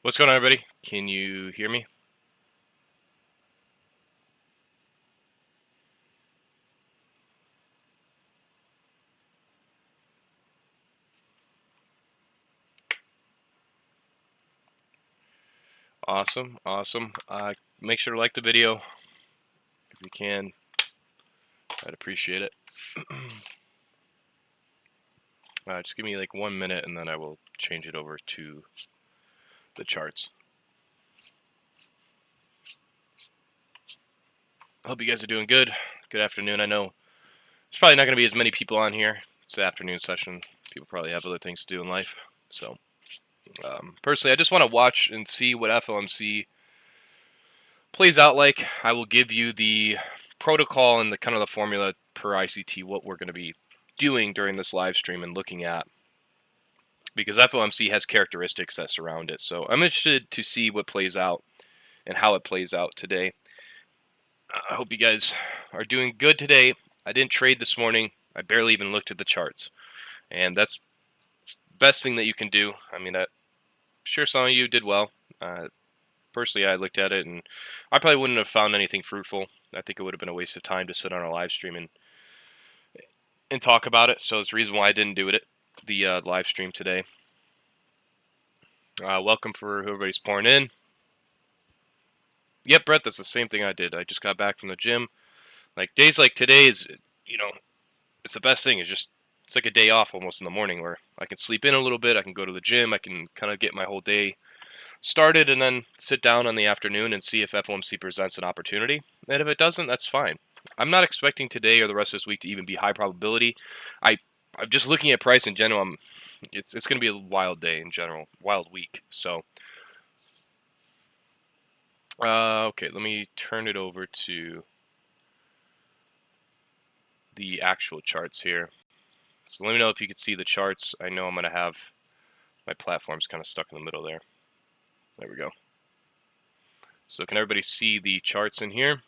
What's going on, everybody? Can you hear me? Awesome, awesome. Make sure to like the video if you can. I'd appreciate it. Just give me like 1 minute and then I will change it over to the charts. I hope you guys are doing good. Good afternoon. I know there's probably not going to be as many people on here. It's the afternoon session. People probably have other things to do in life. So, personally, I just want to watch and see what FOMC plays out like. I will give you the protocol and the kind of the formula per ICT, what we're going to be doing during this live stream and looking at, because FOMC has characteristics that surround it. So I'm interested to see what plays out and how it plays out today. I hope you guys are doing good today. I didn't trade this morning. I barely even looked at the charts, and that's the best thing that you can do. I mean, I'm sure some of you did well. Personally, I looked at it and I probably wouldn't have found anything fruitful. I think it would have been a waste of time to sit on a live stream and talk about it. So it's the reason why I didn't do it, the live stream today. Welcome for everybody's pouring in. Yep, Brett, that's the same thing I did. I just got back from the gym. Like days like today is, it's the best thing. It's like a day off almost in the morning where I can sleep in a little bit. I can go to the gym. I can kind of get my whole day started and then sit down in the afternoon and see if FOMC presents an opportunity. And if it doesn't, that's fine. I'm not expecting today or the rest of this week to even be high probability. I'm just looking at price in general. It's going to be a wild day in general, wild week. So, okay, let me turn it over to the actual charts here. So let me know if you can see the charts. I know I'm going to have my platforms kind of stuck in the middle there. There we go. So can everybody see the charts in here?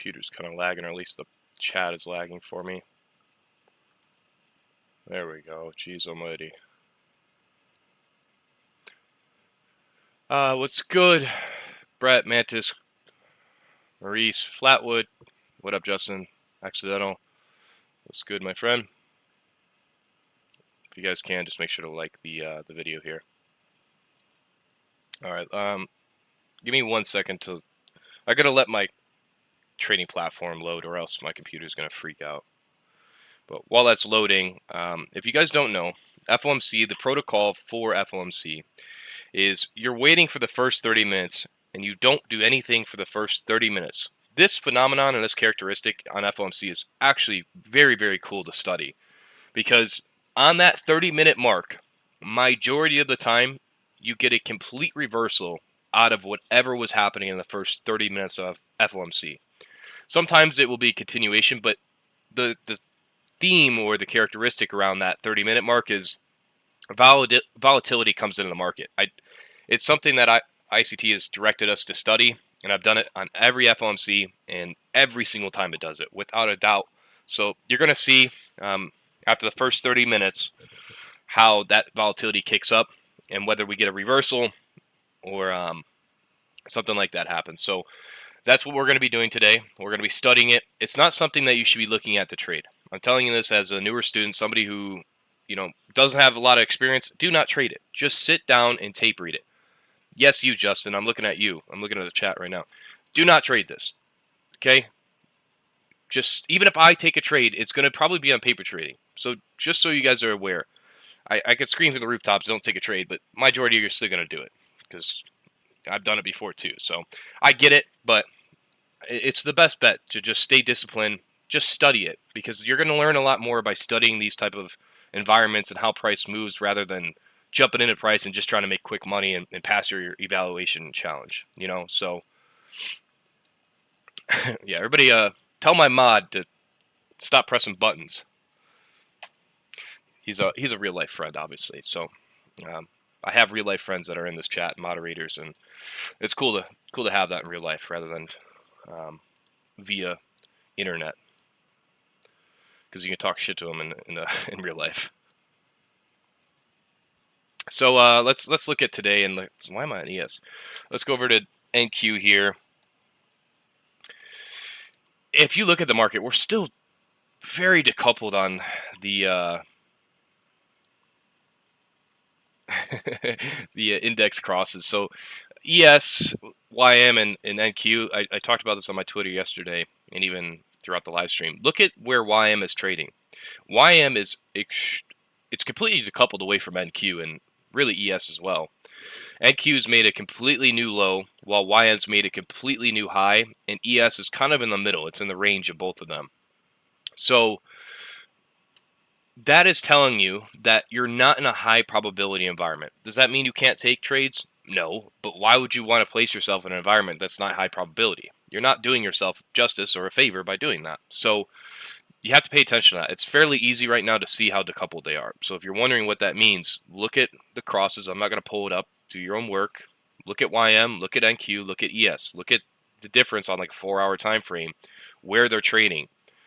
Computer's kind of lagging, or at least the chat is lagging for me. There we go. Jeez almighty. What's good? Brett, Mantis, Maurice, Flatwood. What up, Justin? Accidental. What's good, my friend? If you guys can, just make sure to like the video here. All right. Give me 1 second to. I gotta let my trading platform load, or else my computer's gonna freak out. But while that's loading, if you guys don't know, FOMC, the protocol for FOMC is you're waiting for the first 30 minutes and you don't do anything for the first 30 minutes. This phenomenon and this characteristic on FOMC is actually very, very cool to study, because on that 30-minute mark, majority of the time, you get a complete reversal out of whatever was happening in the first 30 minutes of FOMC. Sometimes it will be continuation, but the theme or the characteristic around that 30-minute mark is volatility comes into the market. It's something that ICT has directed us to study, and I've done it on every FOMC, and every single time it does it, without a doubt. So you're going to see after the first 30 minutes how that volatility kicks up, and whether we get a reversal or something like that happens. So that's what we're going to be doing today. We're going to be studying it. It's not something that you should be looking at to trade. I'm telling you this as a newer student, somebody who doesn't have a lot of experience. Do not trade it. Just sit down and tape read it. Yes, you, Justin. I'm looking at you. I'm looking at the chat right now. Do not trade this. Okay? Just even if I take a trade, it's going to probably be on paper trading. So just so you guys are aware, I could scream through the rooftops, don't take a trade, but majority of you are still going to do it because I've done it before too. So I get it, but it's the best bet to just stay disciplined. Just study it, because you're going to learn a lot more by studying these type of environments and how price moves, rather than jumping into price and just trying to make quick money and pass your evaluation challenge. So yeah, everybody Tell my mod to stop pressing buttons. He's a real life friend, obviously. So I have real life friends that are in this chat, moderators, and it's cool to have that in real life rather than via internet, because you can talk shit to them in real life. So let's look at today, and why am I on ES? Let's go over to NQ here. If you look at the market, we're still very decoupled on the the index crosses. So ES, YM, and NQ, I talked about this on my Twitter yesterday and even throughout the live stream. Look at where YM is trading. YM is it's completely decoupled away from NQ and really ES as well. NQ's made a completely new low, while YM's made a completely new high, and ES is kind of in the middle. It's in the range of both of them. So that is telling you that you're not in a high probability environment. Does that mean you can't take trades? No, but why would you want to place yourself in an environment that's not high probability? You're not doing yourself justice or a favor by doing that. So you have to pay attention to that. It's fairly easy right now to see how decoupled they are. So if you're wondering what that means, look at the crosses. I'm not going to pull it up. Do your own work. Look at YM, look at NQ, look at ES. Look at the difference on like a 4-hour time frame where they're trading.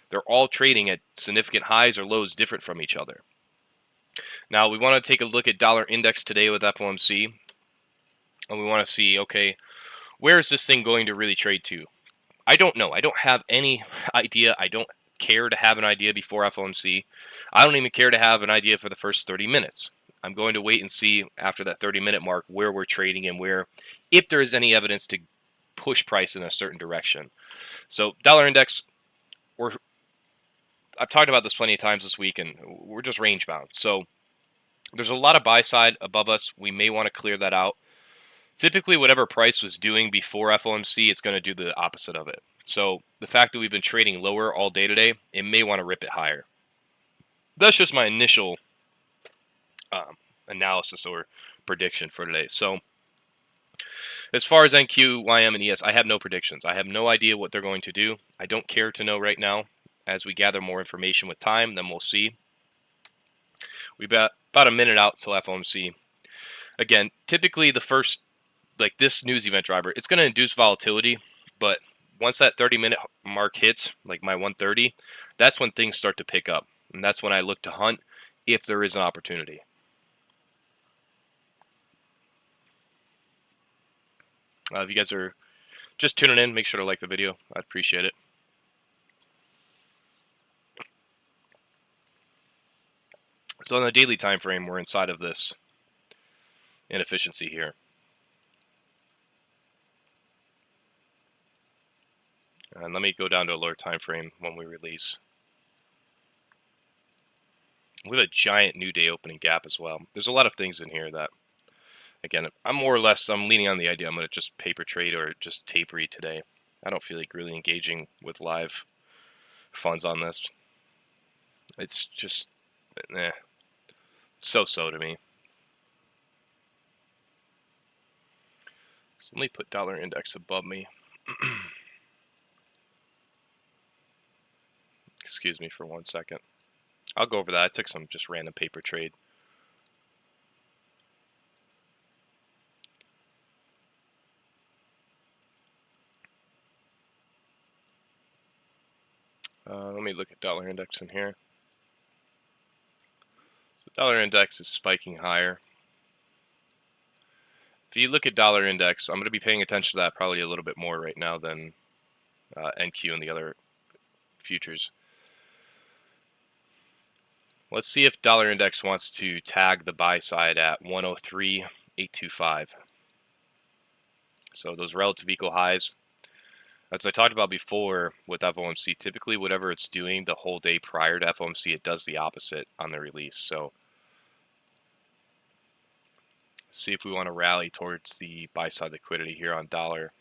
They're all trading at significant highs or lows different from each other. Now we want to take a look at dollar index today with FOMC, and we want to see, okay, where is this thing going to really trade to? I don't know. I don't have any idea. I don't care to have an idea before FOMC. I don't even care to have an idea for the first 30 minutes. I'm going to wait and see after that 30-minute mark where we're trading and where, if there is any evidence to push price in a certain direction. So dollar index, I've talked about this plenty of times this week, and we're just range bound. So there's a lot of buy side above us. We may want to clear that out. Typically, whatever price was doing before FOMC, it's going to do the opposite of it. So the fact that we've been trading lower all day today, it may want to rip it higher. That's just my initial analysis or prediction for today. So as far as NQ, YM, and ES, I have no predictions. I have no idea what they're going to do. I don't care to know right now. As we gather more information with time, then we'll see. We've got about a minute out till FOMC. Again, typically the first, like this news event driver, it's going to induce volatility, but once that 30-minute mark hits, like my 130, that's when things start to pick up. And that's when I look to hunt if there is an opportunity. If you guys are just tuning in, make sure to like the video. I'd appreciate it. So on the daily time frame, we're inside of this inefficiency here. And let me go down to a lower time frame when we release. We have a giant new day opening gap as well. There's a lot of things in here that, again, I'm leaning on the idea I'm going to just paper trade or just tape read today. I don't feel like really engaging with live funds on this. It's just, so-so to me. So let me put dollar index above me. Excuse me for 1 second. I'll go over that. I took some just random paper trade. Let me look at dollar index in here. So dollar index is spiking higher. If you look at dollar index, I'm going to be paying attention to that probably a little bit more right now than NQ and the other futures. Let's see if dollar index wants to tag the buy side at 103.825. So those relative equal highs, as I talked about before with FOMC, typically whatever it's doing the whole day prior to FOMC, it does the opposite on the release. So let's see if we want to rally towards the buy side liquidity here on dollar.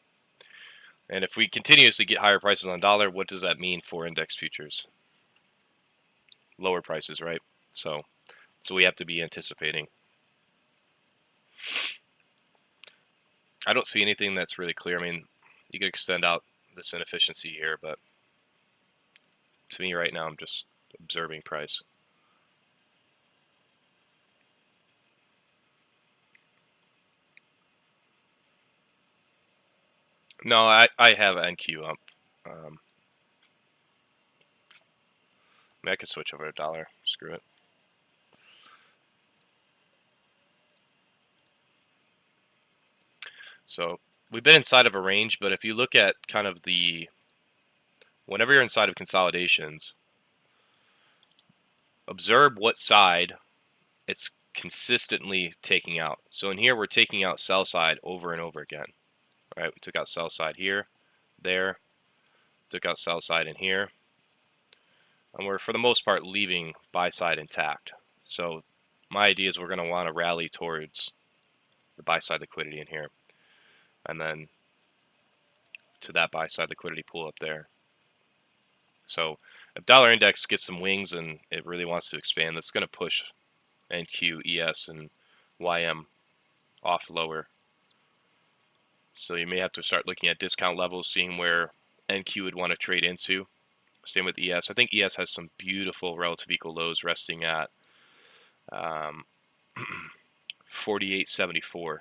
And if we continuously get higher prices on dollar, what does that mean for index futures? Lower prices, right? So we have to be anticipating. I don't see anything that's really clear. I mean, you can extend out this inefficiency here, but To me right now, I'm just observing price. No, I have NQ up. I mean, I can switch over to dollar. Screw it. So we've been inside of a range, but if you look at kind of whenever you're inside of consolidations, observe what side it's consistently taking out. So in here, we're taking out sell side over and over again. All right, we took out sell side here, there, took out sell side in here, and we're for the most part leaving buy side intact. So my idea is we're going to want to rally towards the buy side liquidity in here, and then to that buy side liquidity pool up there. So if dollar index gets some wings and it really wants to expand, that's going to push NQ, ES, and YM off lower. So you may have to start looking at discount levels, seeing where NQ would want to trade into. Same with ES. I think ES has some beautiful relative equal lows resting at 48.74.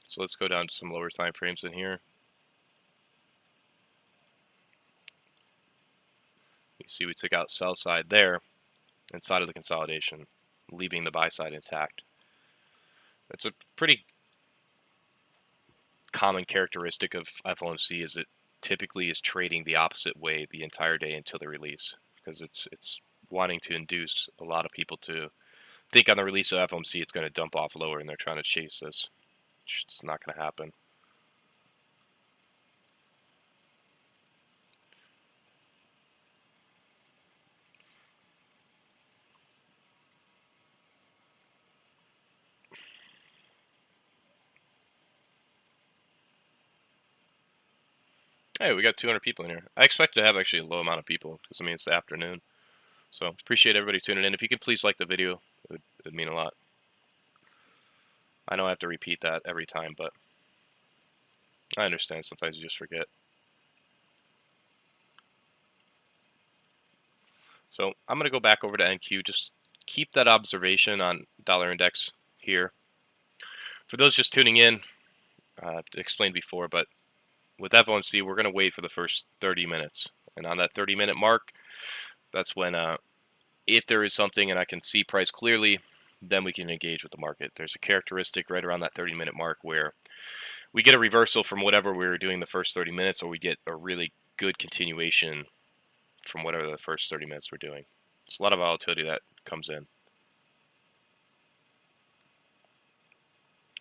So let's go down to some lower time frames in here. You see we took out sell side there inside of the consolidation, leaving the buy side intact. It's a pretty common characteristic of FOMC is it typically is trading the opposite way the entire day until the release, because it's wanting to induce a lot of people to think on the release of FOMC it's going to dump off lower, and they're trying to chase this. It's not going to happen. Hey, we got 200 people in here. I expect to have actually a low amount of people because, I mean, it's the afternoon. So appreciate everybody tuning in. If you could please like the video, it would mean a lot. I know I have to repeat that every time, but I understand sometimes you just forget. So I'm going to go back over to NQ. Just keep that observation on dollar index here. For those just tuning in, to explain before, but with FOMC, we're going to wait for the first 30 minutes. And on that 30-minute mark, that's when, if there is something and I can see price clearly, then we can engage with the market. There's a characteristic right around that 30-minute mark where we get a reversal from whatever we were doing the first 30 minutes, or we get a really good continuation from whatever the first 30 minutes we're doing. It's a lot of volatility that comes in.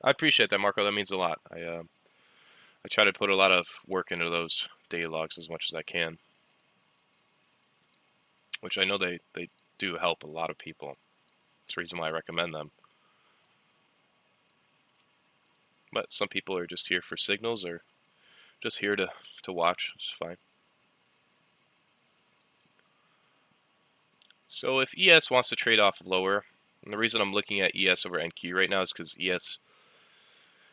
I appreciate that, Marco. That means a lot. I try to put a lot of work into those daily logs as much as I can, which I know they do help a lot of people. That's the reason why I recommend them. But some people are just here for signals or just here to watch. It's fine. So if ES wants to trade off lower, and the reason I'm looking at ES over NQ right now is because ES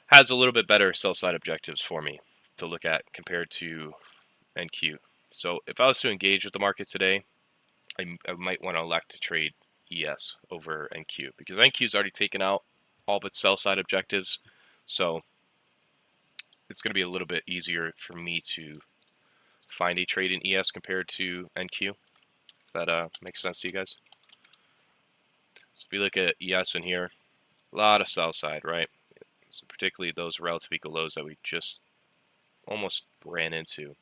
has a little bit better sell side objectives for me to look at compared to NQ. So if I was to engage with the market today, I might want to elect to trade ES over NQ because NQ's already taken out all of its sell side objectives. So it's going to be a little bit easier for me to find a trade in ES compared to NQ. If that makes sense to you guys. So if you look at ES in here, a lot of sell side, right? So particularly those relative equal lows that we just almost ran into.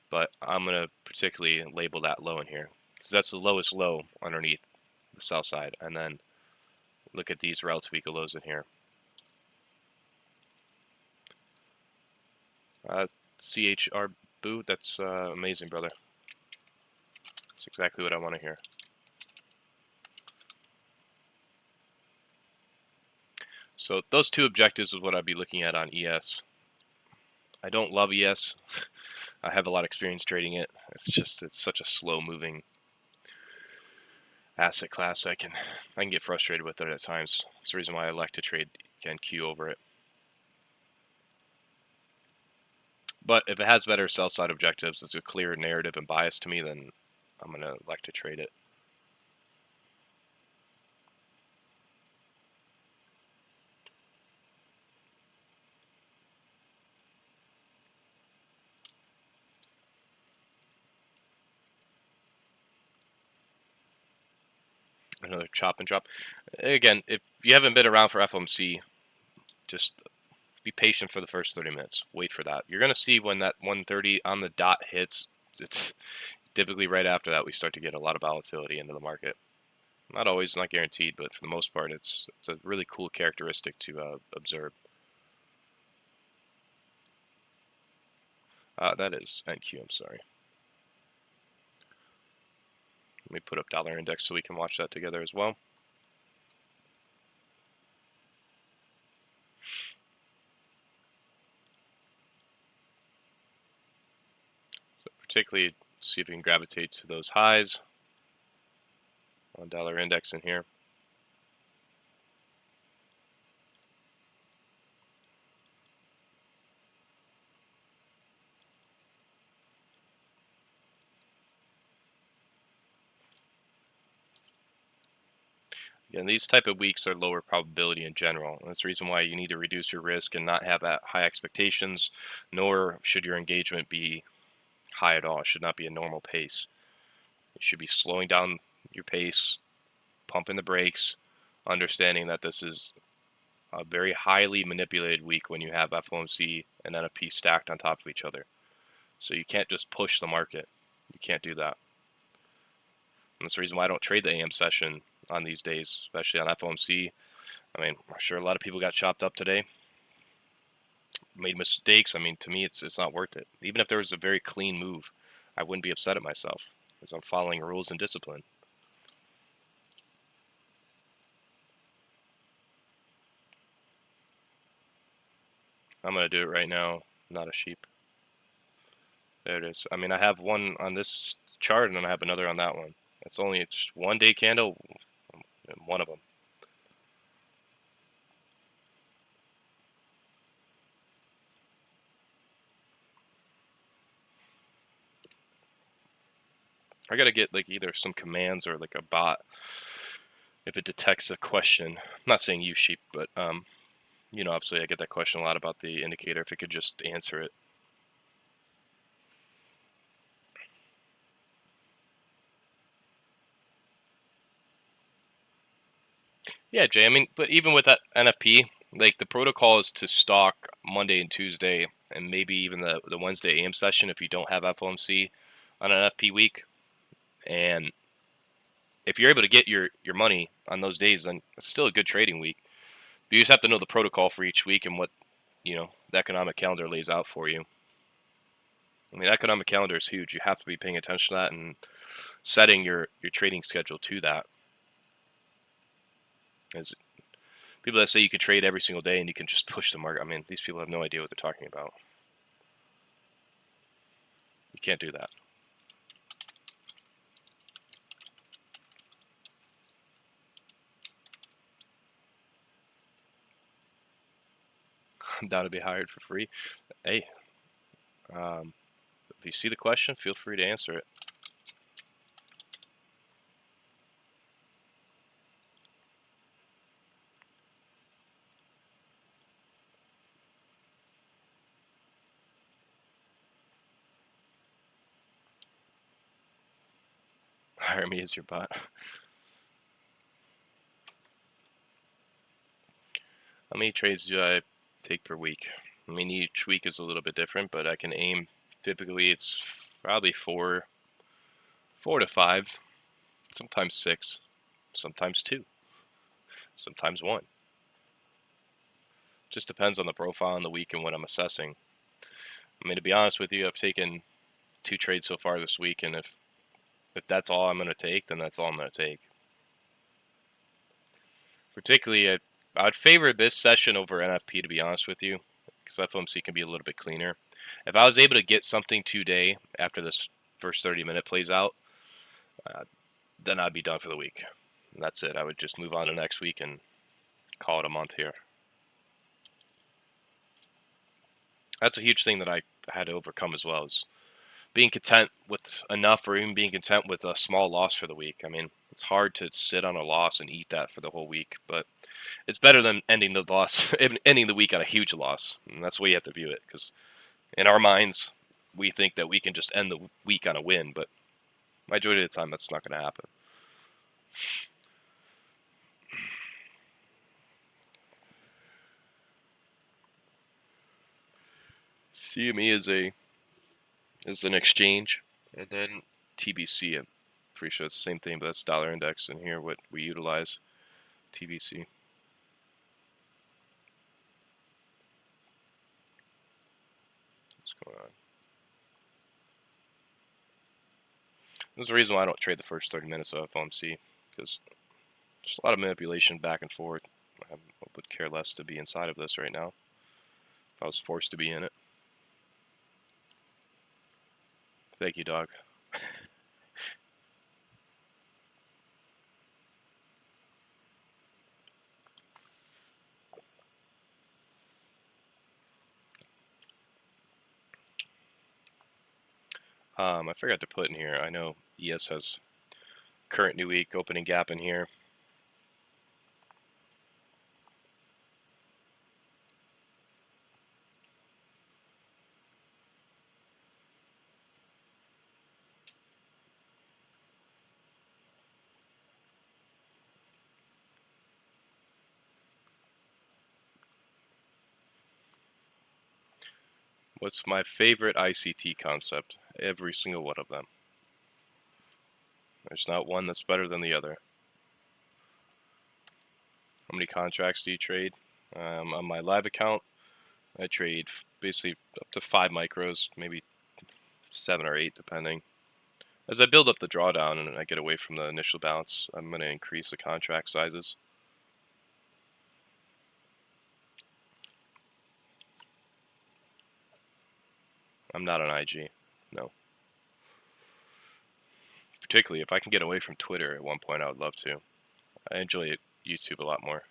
But I'm going to particularly label that low in here because that's the lowest low underneath the sell side. And then look at these relative equal lows in here. CHR Boo, that's amazing, brother. That's exactly what I want to hear. So those two objectives is what I'd be looking at on ES. I don't love ES. I have a lot of experience trading it. It's such a slow moving. asset class I can get frustrated with it at times. That's the reason why I like to trade NQ over it. But if it has better sell side objectives, it's a clear narrative and bias to me, then I'm gonna like to trade it. Another chop and drop. Again, if you haven't been around for FOMC, just be patient for the first 30 minutes. Wait for that. You're going to see when that 130 on the dot hits, it's typically right after that we start to get a lot of volatility into the market. Not always, not guaranteed, but for the most part, it's a really cool characteristic to observe. That is NQ, I'm sorry. Let me put up dollar index so we can watch that together as well. So particularly see if we can gravitate to those highs on dollar index in here. Again, these type of weeks are lower probability in general. And that's the reason why you need to reduce your risk and not have that high expectations, nor should your engagement be high at all. It should not be a normal pace. You should be slowing down your pace, pumping the brakes, understanding that this is a very highly manipulated week when you have FOMC and NFP stacked on top of each other. So you can't just push the market. You can't do that. And that's the reason why I don't trade the AM session on these days, especially on FOMC. I mean, I'm sure a lot of people got chopped up today, made mistakes. I mean, to me, it's not worth it. Even if there was a very clean move, I wouldn't be upset at myself because I'm following rules and discipline. I'm going to do it right now, not a sheep. There it is. I mean, I have one on this chart and then I have another on that one. It's only it's 1 day candle, one of them. I gotta get like either some commands or like a bot if it detects a question. I'm not saying you sheep, but you know, obviously I get that question a lot about the indicator. If it could just answer it. Yeah, Jay. I mean, but even with that NFP, like the protocol is to stalk Monday and Tuesday, and maybe even the Wednesday AM session if you don't have FOMC on an NFP week. And if you're able to get your money on those days, then it's still a good trading week. But you just have to know the protocol for each week and what, you know, the economic calendar lays out for you. I mean, the economic calendar is huge. You have to be paying attention to that and setting your trading schedule to that. As people that say you could trade every single day and you can just push the market, I mean, these people have no idea what they're talking about. You can't do that. I'm down to be hired for free. Hey, if you see the question, feel free to answer it. Hire me as your bot. How many trades do I take per week? I mean, each week is a little bit different, but I can aim. Typically, it's probably four to five, sometimes 6, sometimes 2, sometimes 1. Just depends on the profile and the week and what I'm assessing. I mean, to be honest with you, I've taken 2 trades so far this week, and if that's all I'm going to take, then that's all I'm going to take. Particularly, I'd favor this session over NFP, to be honest with you, because FOMC can be a little bit cleaner. If I was able to get something today after this first 30-minute plays out, then I'd be done for the week. And that's it. I would just move on to next week and call it a month here. That's a huge thing that I had to overcome as well, is being content with enough, or even being content with a small loss for the week. I mean, it's hard to sit on a loss and eat that for the whole week, but it's better than ending the week on a huge loss. And that's the way you have to view it, because in our minds, we think that we can just end the week on a win, but majority of the time, that's not going to happen. CME is an exchange, and then TBC. I'm pretty sure it's the same thing, but that's dollar index. And here, what we utilize, TBC. What's going on? There's a reason why I don't trade the first 30 minutes of Fomc, because there's a lot of manipulation back and forth. I would care less to be inside of this right now if I was forced to be in it. Thank you, dog. I forgot to put in here, I know ES has current new week opening gap in here. What's my favorite ICT concept? Every single one of them. There's not one that's better than the other. How many contracts do you trade? On my live account, I trade basically up to 5 micros, maybe 7 or 8 depending. As I build up the drawdown and I get away from the initial bounce, I'm going to increase the contract sizes. I'm not on IG, no. Particularly if I can get away from Twitter at one point, I would love to. I enjoy YouTube a lot more.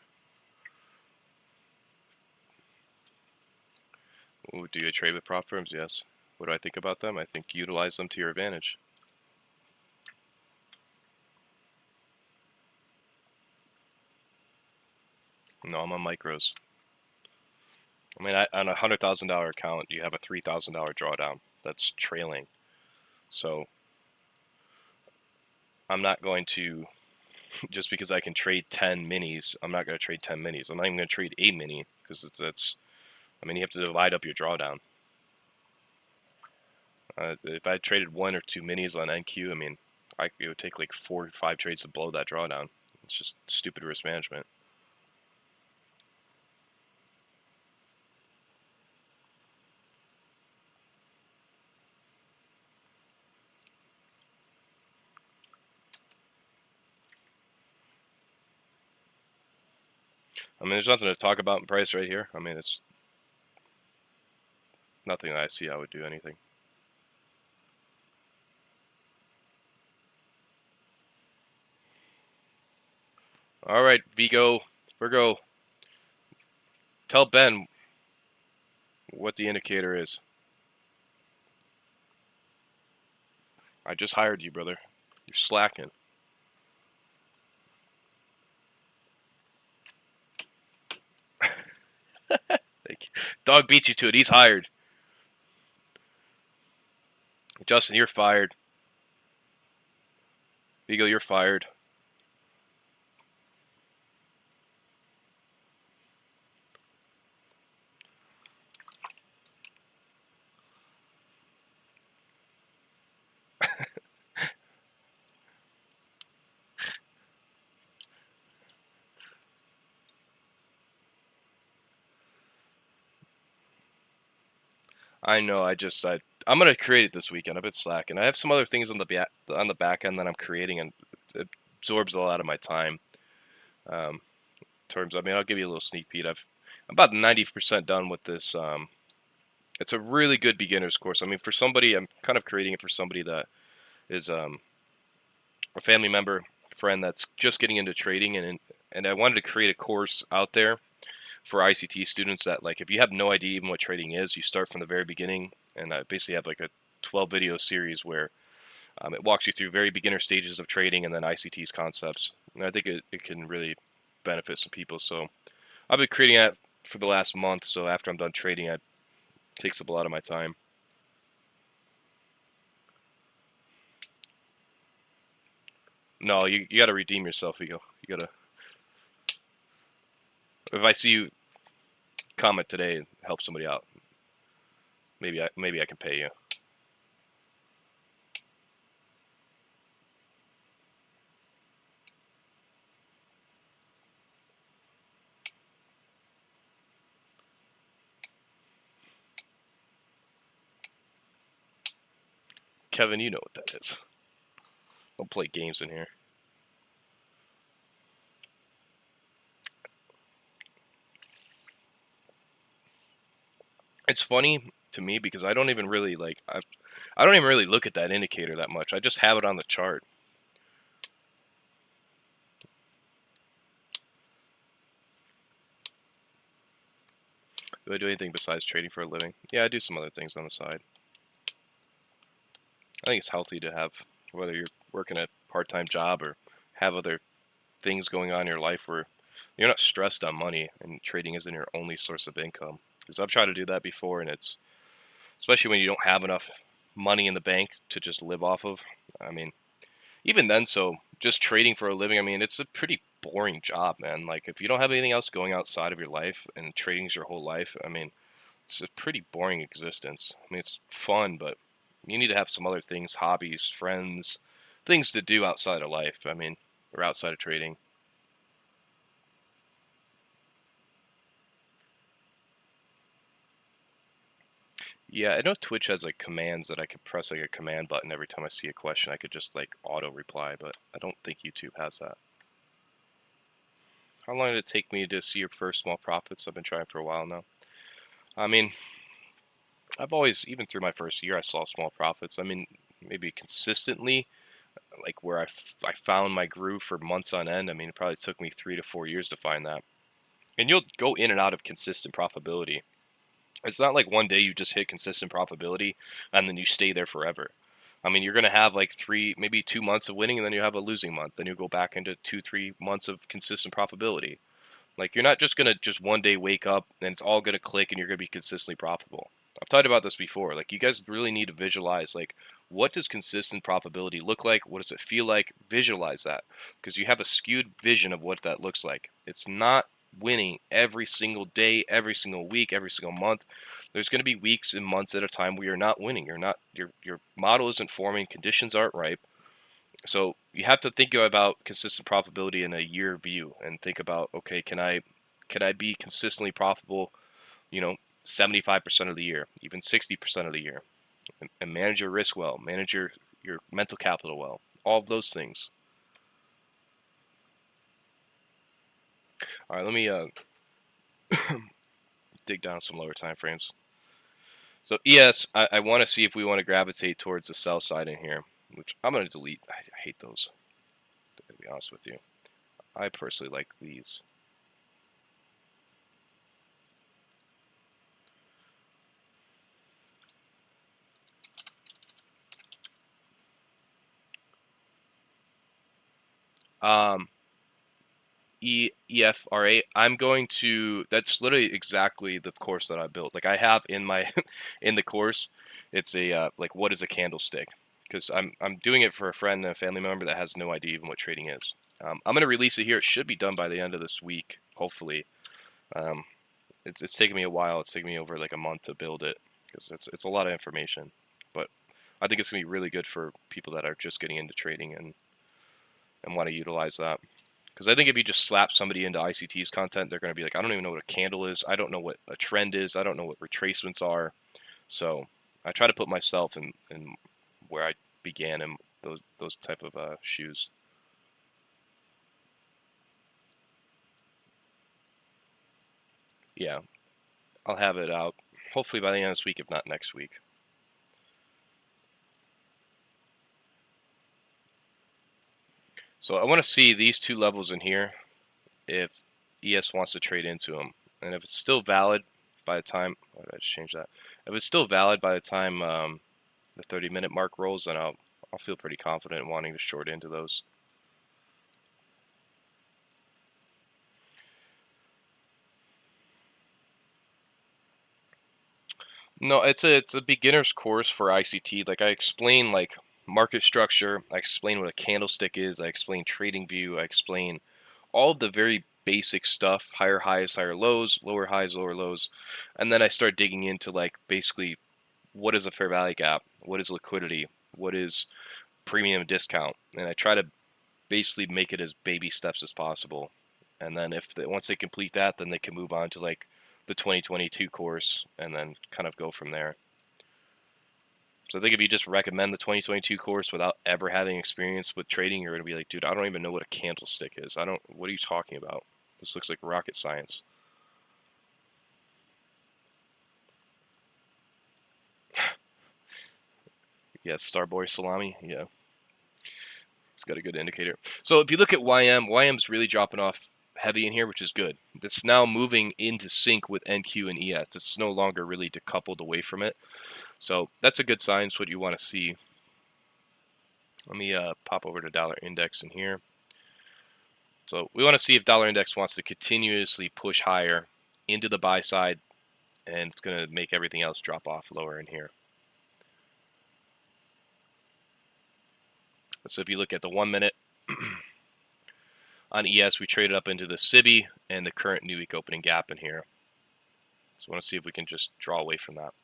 Ooh, do you trade with prop firms? Yes. What do I think about them? I think utilize them to your advantage. No, I'm on micros. I mean, on a $100,000 account, you have a $3,000 drawdown. That's trailing. So I'm not going to, just because I can trade 10 minis, I'm not going to trade 10 minis. I'm not even going to trade a mini, because that's, I mean, you have to divide up your drawdown. If I traded 1 or 2 minis on NQ, I mean, it would take like 4 or 5 trades to blow that drawdown. It's just stupid risk management. I mean, there's nothing to talk about in price right here. I mean, it's nothing that I see I would do anything. All right, Virgo, tell Ben what the indicator is. I just hired you, brother. You're slacking. Dog beat you to it. He's hired. Justin, you're fired. Vigo, you're fired. I know. I'm gonna create it this weekend. I've been slacking. I have some other things on the back end that I'm creating, and it absorbs a lot of my time. In terms, I mean, I'll give you a little sneak peek. I'm about 90% done with this. It's a really good beginner's course. I mean, for somebody, I'm kind of creating it for somebody that is a family member, friend that's just getting into trading, and I wanted to create a course out there for ICT students that, like, if you have no idea even what trading is, you start from the very beginning. And I basically have like a 12 video series where it walks you through very beginner stages of trading and then ICT's concepts. And I think it can really benefit some people. So I've been creating that for the last month. So after I'm done trading, it takes up a lot of my time. No, you got to redeem yourself, Ego. You got to. If I see you comment today and help somebody out, maybe I can pay you. Kevin, you know what that is. Don't play games in here. It's funny to me because I don't even really like I don't even really look at that indicator that much. I just have it on the chart. Do I do anything besides trading for a living? Yeah, I do some other things on the side. I think it's healthy to have, whether you're working a part-time job or have other things going on in your life where you're not stressed on money and trading isn't your only source of income. Because I've tried to do that before, and it's, especially when you don't have enough money in the bank to just live off of. I mean, even then, so just trading for a living, I mean, it's a pretty boring job, man. Like, if you don't have anything else going outside of your life and trading's your whole life, I mean, it's a pretty boring existence. I mean, it's fun, but you need to have some other things, hobbies, friends, things to do outside of life. I mean, or outside of trading. Yeah, I know Twitch has like commands that I could press like a command button every time I see a question. I could just like auto reply, but I don't think YouTube has that. How long did it take me to see your first small profits? I've been trying for a while now. I mean, I've always, even through my first year, I saw small profits. I mean, maybe consistently, like where I found my groove for months on end. I mean, it probably took me 3 to 4 years to find that. And you'll go in and out of consistent profitability. It's not like one day you just hit consistent profitability and then you stay there forever. I mean, you're going to have like 3, maybe 2 months of winning, and then you have a losing month. Then you go back into 2, 3 months of consistent profitability. Like, you're not just going to just one day wake up and it's all going to click and you're going to be consistently profitable. I've talked about this before. Like, you guys really need to visualize, like, what does consistent profitability look like? What does it feel like? Visualize that, because you have a skewed vision of what that looks like. It's not winning every single day, every single week, every single month. There's going to be weeks and months at a time where you're not winning. Your model isn't forming, conditions aren't ripe. So you have to think about consistent profitability in a year view and think about, okay, can I be consistently profitable, you know, 75% of the year, even 60% of the year, and manage your risk well, manage your mental capital well, all of those things. All right, let me dig down some lower time frames. So ES, I want to see if we want to gravitate towards the sell side in here, which I'm going to delete. I hate those, to be honest with you. I personally like these. EFRA. I'm going to. That's literally exactly the course that I built. Like, I have in my in the course, it's a like, what is a candlestick? Because I'm doing it for a friend and a family member that has no idea even what trading is. I'm gonna release it here. It should be done by the end of this week, hopefully. Um, it's taken me a while. It's taken me over like a month to build it because it's a lot of information. But I think it's gonna be really good for people that are just getting into trading and want to utilize that. Because I think if you just slap somebody into ICT's content, they're going to be like, I don't even know what a candle is. I don't know what a trend is. I don't know what retracements are. So I try to put myself in where I began in those type of shoes. Yeah, I'll have it out hopefully by the end of this week, if not next week. So I want to see these two levels in here if ES wants to trade into them. And if it's still valid by the time, why did I just change that? If it's still valid by the time the 30-minute mark rolls, then I'll feel pretty confident in wanting to short into those. No, it's a beginner's course for ICT. Like, I explain like market structure, I explain what a candlestick is, I explain trading view, I explain all of the very basic stuff, higher highs, higher lows, lower highs, lower lows. And then I start digging into like basically what is a fair value gap, what is liquidity, what is premium discount, and I try to basically make it as baby steps as possible. And then once they complete that, then they can move on to like the 2022 course and then kind of go from there. So I think if you just recommend the 2022 course without ever having experience with trading, you're going to be like, dude, I don't even know what a candlestick is. What are you talking about? This looks like rocket science. Yeah, Starboy Salami. Yeah. It's got a good indicator. So if you look at YM's really dropping off heavy in here, which is good. It's now moving into sync with NQ and ES. It's no longer really decoupled away from it. So that's a good sign. It's what you want to see. Let me pop over to dollar index in here. So we want to see if dollar index wants to continuously push higher into the buy side, and it's going to make everything else drop off lower in here. So if you look at the 1 minute on ES, we traded up into the SIBI and the current new week opening gap in here. So I want to see if we can just draw away from that.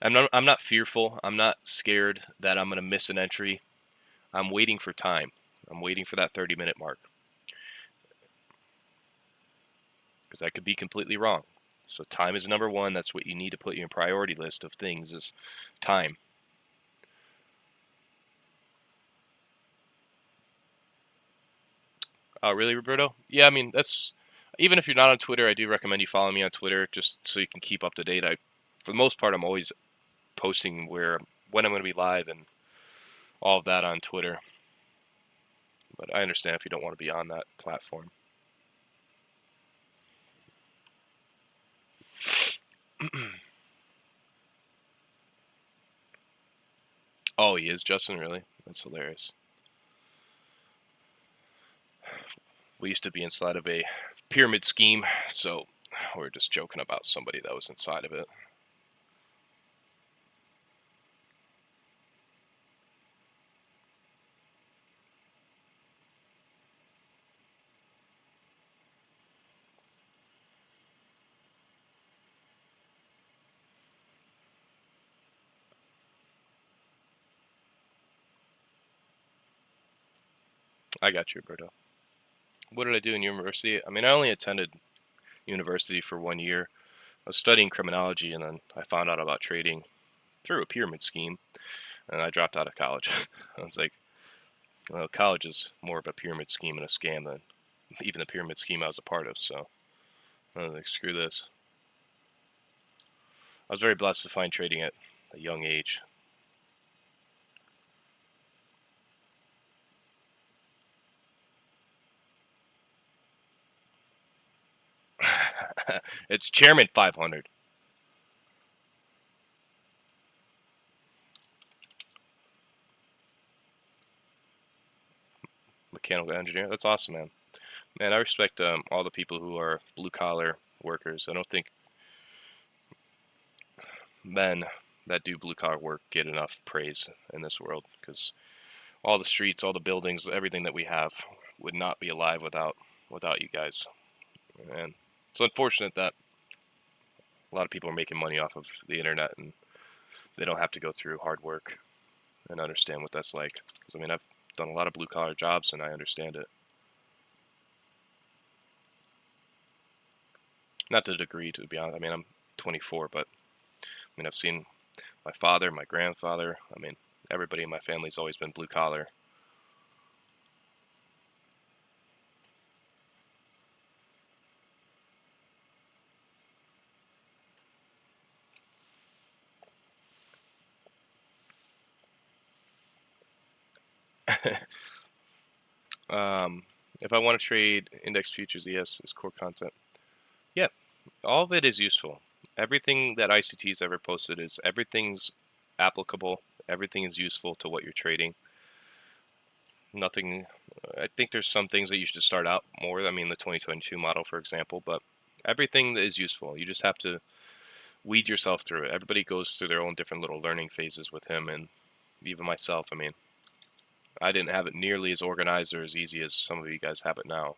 I'm not fearful. I'm not scared that I'm going to miss an entry. I'm waiting for time. I'm waiting for that 30-minute mark, because I could be completely wrong. So time is number one. That's what you need to put in your priority list of things, is time. Oh, really, Roberto? Yeah, I mean, that's, even if you're not on Twitter, I do recommend you follow me on Twitter just so you can keep up to date. For the most part, I'm always posting when I'm going to be live and all of that on Twitter. But I understand if you don't want to be on that platform. Oh, he is, Justin? Really? That's hilarious. We used to be inside of a pyramid scheme, so we're just joking about somebody that was inside of it. I got you, Roberto. What did I do in university? I mean, I only attended university for 1 year. I was studying criminology, and then I found out about trading through a pyramid scheme, and I dropped out of college. I was like, well, college is more of a pyramid scheme and a scam than even the pyramid scheme I was a part of, so I was like, screw this. I was very blessed to find trading at a young age. It's Chairman 500. Mechanical engineer. That's awesome, man. Man, I respect all the people who are blue-collar workers. I don't think men that do blue-collar work get enough praise in this world, because all the streets, all the buildings, everything that we have would not be alive without you guys. And it's unfortunate that a lot of people are making money off of the internet and they don't have to go through hard work and understand what that's like. Because, I mean, I've done a lot of blue-collar jobs and I understand it. Not to the degree, to be honest. I mean, I'm 24, but I mean, I've seen my father, my grandfather. I mean, everybody in my family's always been blue-collar. If I want to trade index futures, yes, is core content. Yeah, all of it is useful. Everything that ICT's ever posted is everything's applicable. Everything is useful to what you're trading. Nothing. I think there's some things that you should start out more. I mean, the 2022 model, for example, but everything that is useful. You just have to weed yourself through it. Everybody goes through their own different little learning phases with him, and even myself. I mean, I didn't have it nearly as organized or as easy as some of you guys have it now.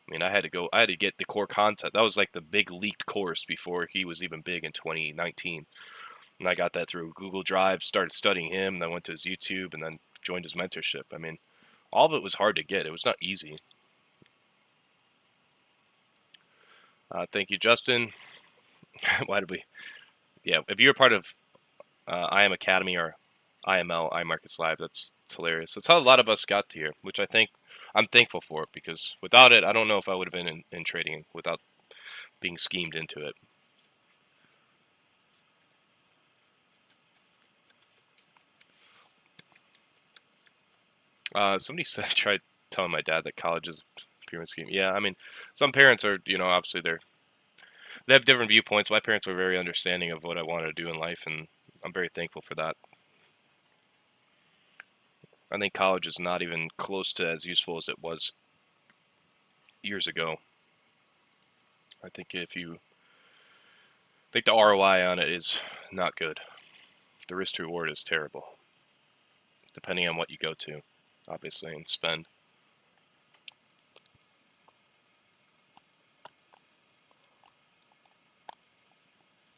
I mean, I had to get the core content. That was like the big leaked course before he was even big in 2019. And I got that through Google Drive, started studying him, then went to his YouTube, and then joined his mentorship. I mean, all of it was hard to get. It was not easy. Thank you, Justin. Why did we? Yeah, if you're a part of IM Academy or IML, iMarkets Live, that's hilarious. That's how a lot of us got to here, which I'm thankful for, because without it, I don't know if I would have been in trading without being schemed into it. Somebody said tried telling my dad that college is a pyramid scheme. Yeah, I mean, some parents are, obviously they have different viewpoints. My parents were very understanding of what I wanted to do in life, and I'm very thankful for that. I think college is not even close to as useful as it was years ago. I think the ROI on it is not good. The risk to reward is terrible, depending on what you go to, obviously, and spend.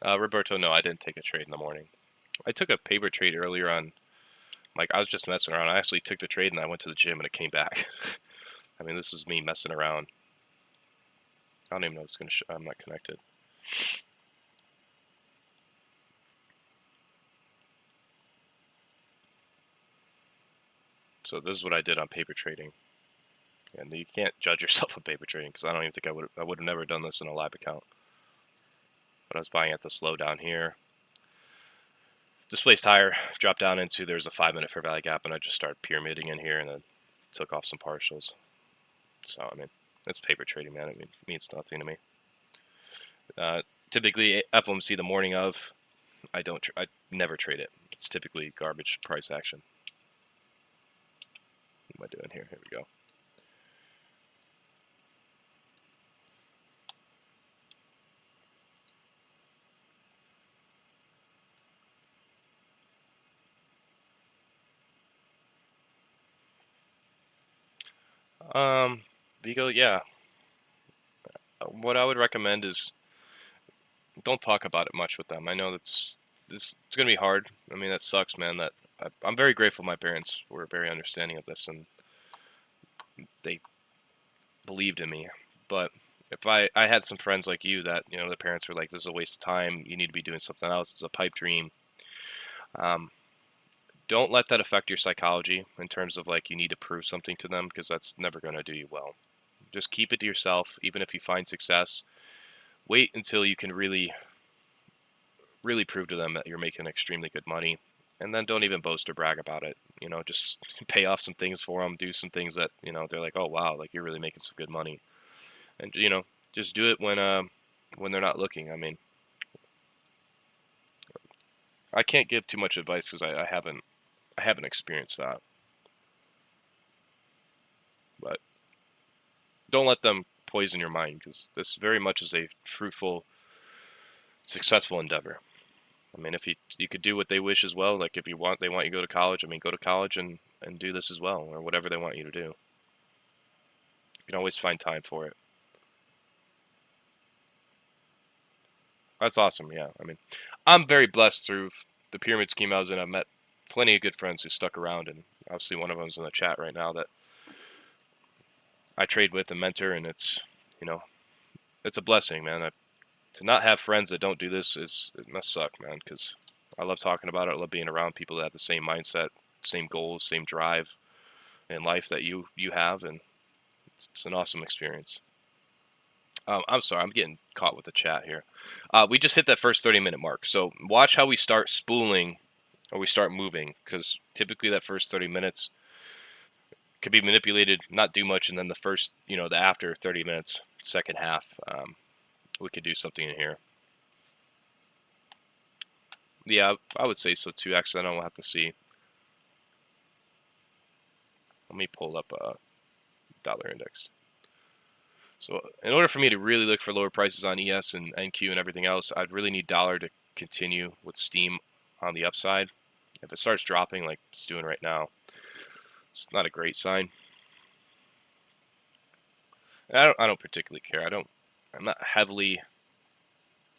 Roberto, no, I didn't take a trade in the morning. I took a paper trade earlier on. Like, I was just messing around. I actually took the trade and I went to the gym and it came back. I mean, this was me messing around. I don't even know if it's going to I'm not connected. So this is what I did on paper trading. And you can't judge yourself on paper trading, because I don't even think I would have never done this in a live account. But I was buying at the slowdown here. Displaced higher, dropped down into, there's a 5-minute fair value gap, and I just started pyramiding in here and then took off some partials. So, I mean, it's paper trading, man. It means nothing to me. Typically, FOMC the morning of, I never trade it. It's typically garbage price action. What am I doing here? Here we go. Vigo, yeah. What I would recommend is don't talk about it much with them. I know it's gonna be hard. I mean, that sucks, man. I'm very grateful my parents were very understanding of this, and they believed in me. But if I had some friends like you that, the parents were like, this is a waste of time, you need to be doing something else, it's a pipe dream. Don't let that affect your psychology in terms of like you need to prove something to them, because that's never going to do you well. Just keep it to yourself. Even if you find success, wait until you can really prove to them that you're making extremely good money, and then don't even boast or brag about it. Just pay off some things for them, do some things that they're like, oh wow, like you're really making some good money, and just do it when they're not looking. I mean, I can't give too much advice because I haven't experienced that, but don't let them poison your mind, because this very much is a fruitful, successful endeavor. I mean, if you could do what they wish as well, like if they want you to go to college, I mean, go to college and do this as well, or whatever they want you to do. You can always find time for it. That's awesome, yeah. I mean, I'm very blessed through the pyramid scheme I was in. I've met plenty of good friends who stuck around, and obviously one of them is in the chat right now that I trade with and mentor, and it's a blessing, man. To not have friends that don't do this it must suck, man, because I love talking about it. I love being around people that have the same mindset, same goals, same drive in life that you have, and it's an awesome experience. I'm sorry, I'm getting caught with the chat here. We just hit that first 30-minute mark, so watch how we start spooling or we start moving, because typically that first 30 minutes, could be manipulated, not do much, and then the first, the after 30 minutes, second half, we could do something in here. Yeah, I would say so too. Actually, I don't have to see. Let me pull up a dollar index. So in order for me to really look for lower prices on ES and NQ and everything else, I'd really need dollar to continue with steam on the upside. If it starts dropping like it's doing right now, it's not a great sign. And I don't particularly care. I'm not heavily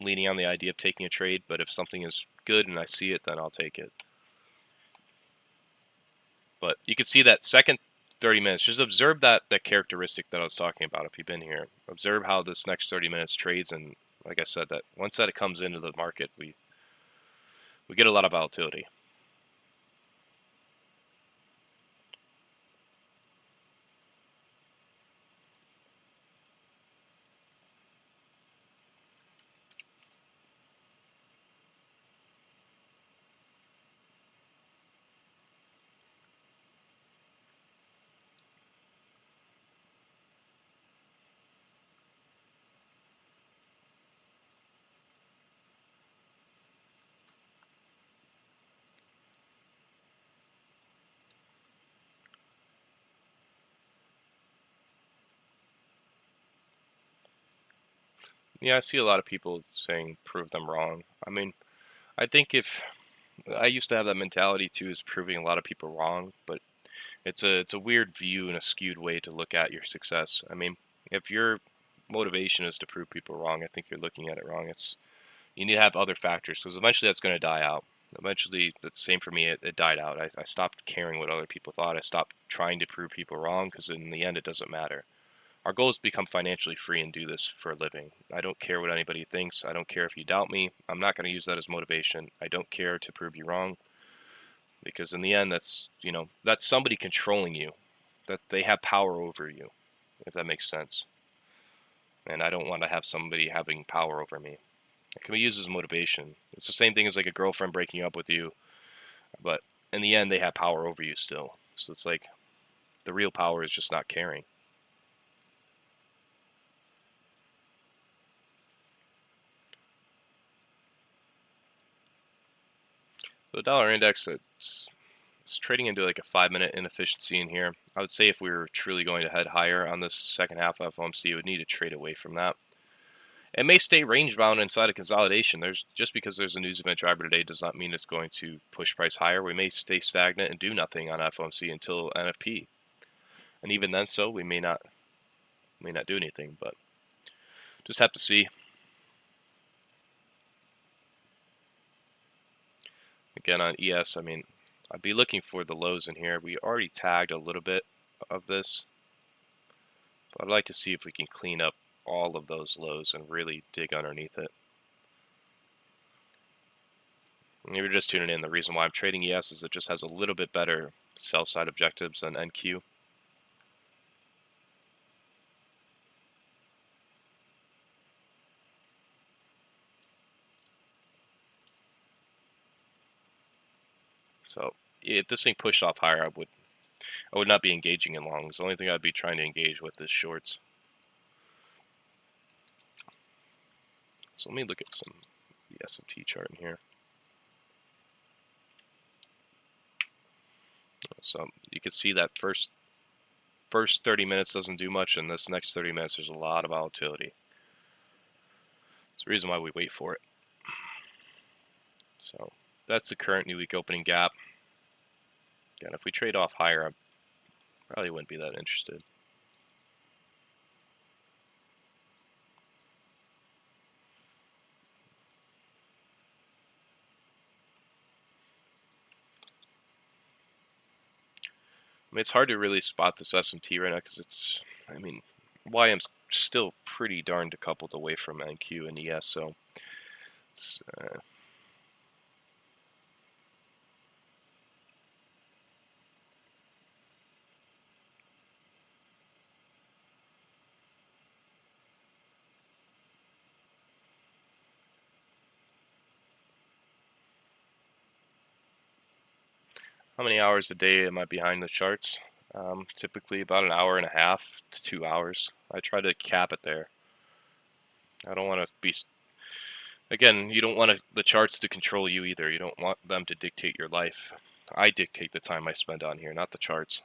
leaning on the idea of taking a trade, but if something is good and I see it, then I'll take it. But you can see that second 30 minutes, just observe that characteristic that I was talking about if you've been here. Observe how this next 30 minutes trades, and like I said, that once that it comes into the market, we get a lot of volatility. Yeah, I see a lot of people saying prove them wrong. I mean, I think if I used to have that mentality too, is proving a lot of people wrong, but it's a weird view and a skewed way to look at your success. I mean, if your motivation is to prove people wrong, I think you're looking at it wrong. You need to have other factors because eventually that's going to die out. Eventually, the same for me. It died out. I stopped caring what other people thought. I stopped trying to prove people wrong because in the end, it doesn't matter. Our goal is to become financially free and do this for a living. I don't care what anybody thinks. I don't care if you doubt me. I'm not going to use that as motivation. I don't care to prove you wrong because in the end, that's somebody controlling you, that they have power over you, if that makes sense. And I don't want to have somebody having power over me. It can be used as motivation. It's the same thing as like a girlfriend breaking up with you, but in the end, they have power over you still. So it's like the real power is just not caring. So the dollar index, it's trading into like a 5-minute inefficiency in here. I would say if we were truly going to head higher on this second half of FOMC, it would need to trade away from that. It may stay range bound inside of consolidation. Just because there's a news event driver today does not mean it's going to push price higher. We may stay stagnant and do nothing on FOMC until NFP, and even then, so we may not do anything. But just have to see. Again on ES, I mean, I'd be looking for the lows in here. We already tagged a little bit of this, but I'd like to see if we can clean up all of those lows and really dig underneath it. And if you're just tuning in, the reason why I'm trading ES is it just has a little bit better sell side objectives than NQ. So if this thing pushed off higher, I would not be engaging in longs. The only thing I'd be trying to engage with is shorts. So let me look at the S&T chart in here. So you can see that first 30 minutes doesn't do much, and this next 30 minutes there's a lot of volatility. It's the reason why we wait for it. So that's the current new week opening gap. Again, if we trade off higher, I probably wouldn't be that interested. I mean, it's hard to really spot this S&T right now because I mean, YM's still pretty darn decoupled away from NQ and ES, so it's, how many hours a day am I behind the charts? Typically about an hour and a half to 2 hours. I try to cap it there. I don't want to be, again, you don't want the charts to control you either. You don't want them to dictate your life. I dictate the time I spend on here, not the charts.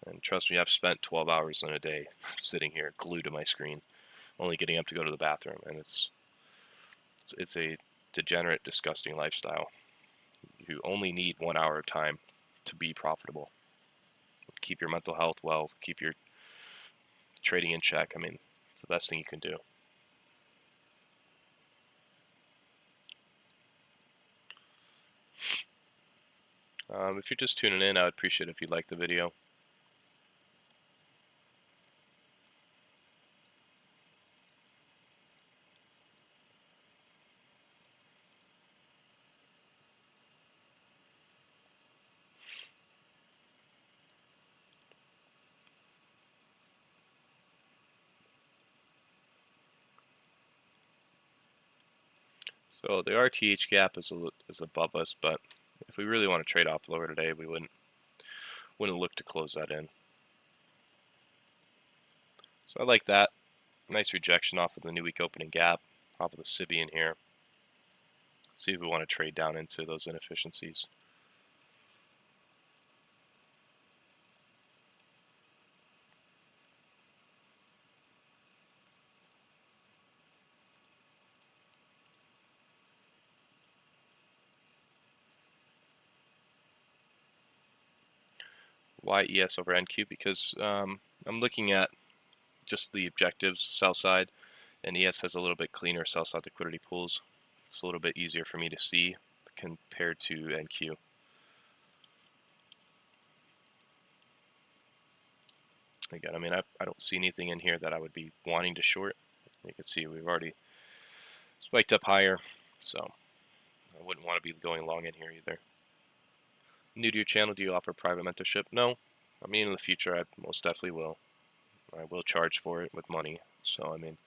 And trust me, I've spent 12 hours in a day sitting here glued to my screen, only getting up to go to the bathroom, and it's a degenerate, disgusting lifestyle. You only need 1 hour of time to be profitable. Keep your mental health well, keep your trading in check. I mean, it's the best thing you can do. If you're just tuning in, I would appreciate it if you like the video. So the RTH gap is above us, but if we really want to trade off lower today, we wouldn't look to close that in. So I like that. Nice rejection off of the new week opening gap, off of the CIBI in here. See if we want to trade down into those inefficiencies. Why ES over NQ? Because I'm looking at just the objectives, sell side, and ES has a little bit cleaner sell side liquidity pools. It's a little bit easier for me to see compared to NQ. Again, I mean, I don't see anything in here that I would be wanting to short. You can see we've already spiked up higher, so I wouldn't want to be going long in here either. New to your channel, do you offer private mentorship? No. I mean, in the future, I most definitely will. I will charge for it with money. So, I mean,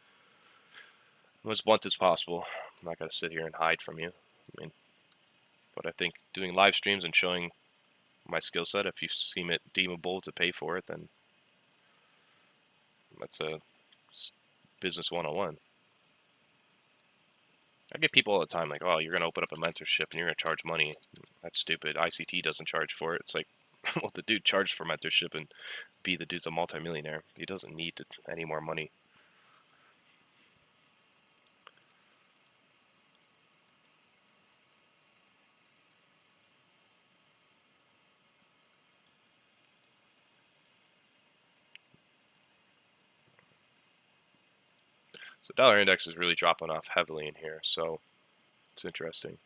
I'm as blunt as possible. I'm not going to sit here and hide from you. I mean, but I think doing live streams and showing my skill set, if you seem it deemable to pay for it, then that's a business 101. I get people all the time like, oh, you're going to open up a mentorship and you're going to charge money. That's stupid. ICT doesn't charge for it. It's like, well, the dude charged for mentorship, and B, the dude's a multimillionaire. He doesn't need any more money. So dollar index is really dropping off heavily in here, so it's interesting.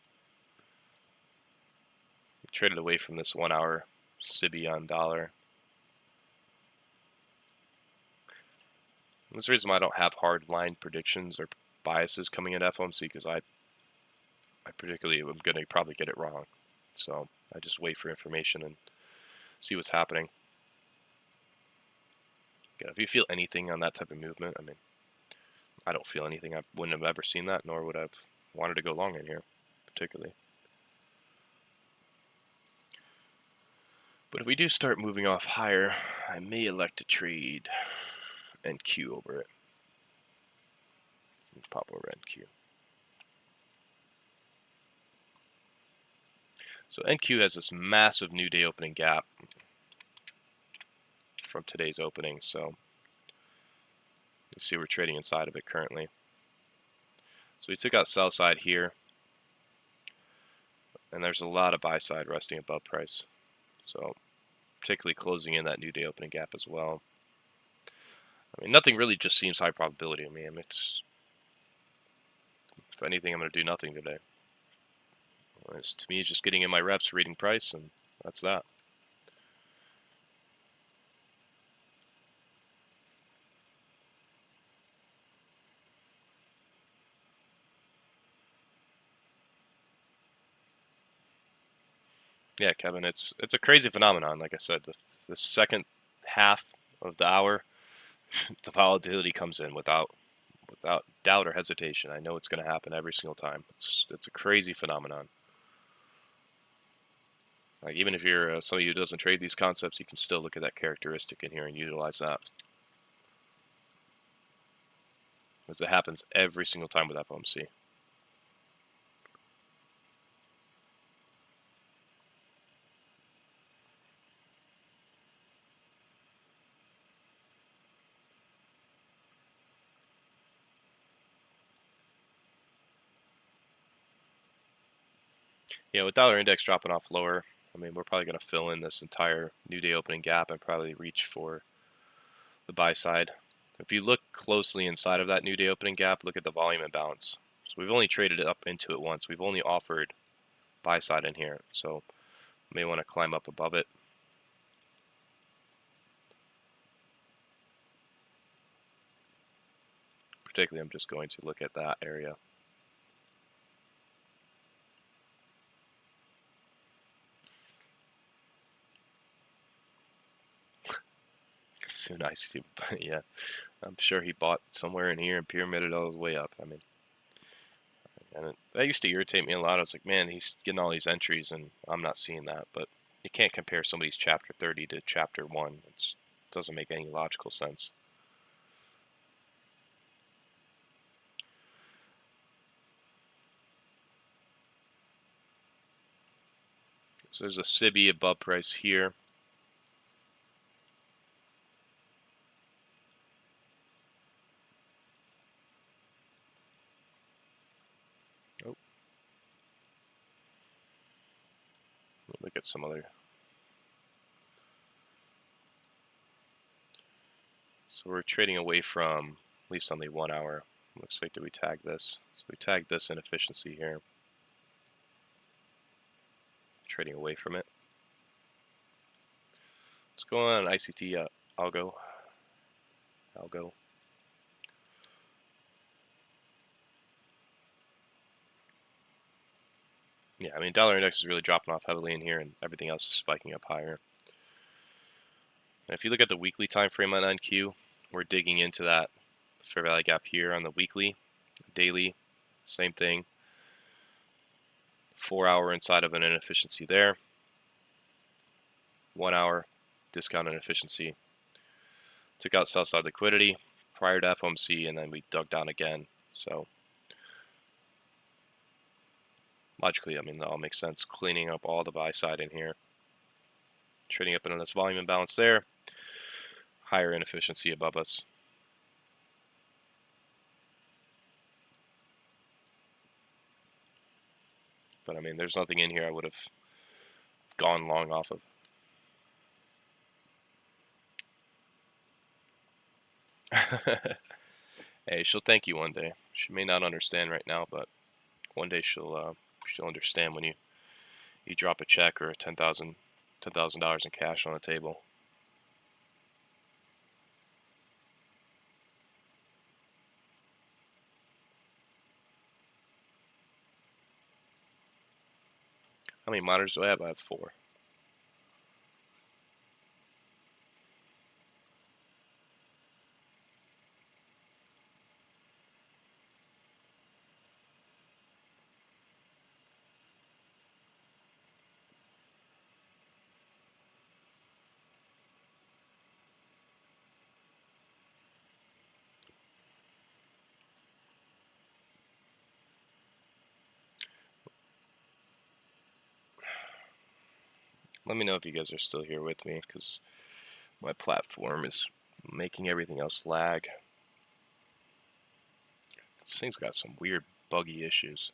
We traded away from this 1 hour CIBI on dollar. And that's the reason why I don't have hard line predictions or biases coming into FOMC, because I particularly am going to probably get it wrong. So I just wait for information and see what's happening. Again, if you feel anything on that type of movement, I mean, I don't feel anything. I wouldn't have ever seen that, nor would I have wanted to go long in here, particularly. But if we do start moving off higher, I may elect to trade NQ over it. Let's pop over NQ. So NQ has this massive new day opening gap from today's opening, so you see we're trading inside of it currently. So we took out sell side here, and there's a lot of buy side resting above price. So particularly closing in that new day opening gap as well. I mean, nothing really just seems high probability to me. I mean, it's, if anything, I'm going to do nothing today. It's, to me, it's just getting in my reps, reading price, and that's that. Yeah, Kevin, it's a crazy phenomenon. Like I said, the second half of the hour, the volatility comes in without doubt or hesitation. I know it's going to happen every single time. It's a crazy phenomenon. Like even if you're somebody who doesn't trade these concepts, you can still look at that characteristic in here and utilize that. Because it happens every single time with FOMC. Yeah, with dollar index dropping off lower, I mean, we're probably going to fill in this entire new day opening gap and probably reach for the buy side. If you look closely inside of that new day opening gap, look at the volume imbalance. So we've only traded it up into it once. We've only offered buy side in here. So may want to climb up above it. Particularly, I'm just going to look at that area. Soon I see, yeah, I'm sure he bought somewhere in here and pyramided all his way up. I mean, and that used to irritate me a lot. I was like, man, he's getting all these entries and I'm not seeing that. But you can't compare somebody's chapter 30 to chapter 1. It doesn't make any logical sense. So there's a SIBI above price here. Oh. Look at some other. So we're trading away from, at least on the 1 hour. Looks like, did we tag this? So we tagged this inefficiency here. Trading away from it. Let's go on ICT algo. Yeah, I mean, dollar index is really dropping off heavily in here, and everything else is spiking up higher. And if you look at the weekly time frame on NQ, we're digging into that fair value gap here on the weekly, daily, same thing. 4 hour inside of an inefficiency there. 1 hour discount inefficiency. Took out sell side liquidity prior to FOMC, and then we dug down again. So logically, I mean, that all makes sense. Cleaning up all the buy side in here. Trading up into this volume imbalance there. Higher inefficiency above us. But I mean, there's nothing in here I would have gone long off of. Hey, she'll thank you one day. She may not understand right now, but one day she'll understand when you drop a check or $10,000 in cash on the table. How many monitors do I have? I have 4. Let me know if you guys are still here with me, because my platform is making everything else lag. This thing's got some weird buggy issues.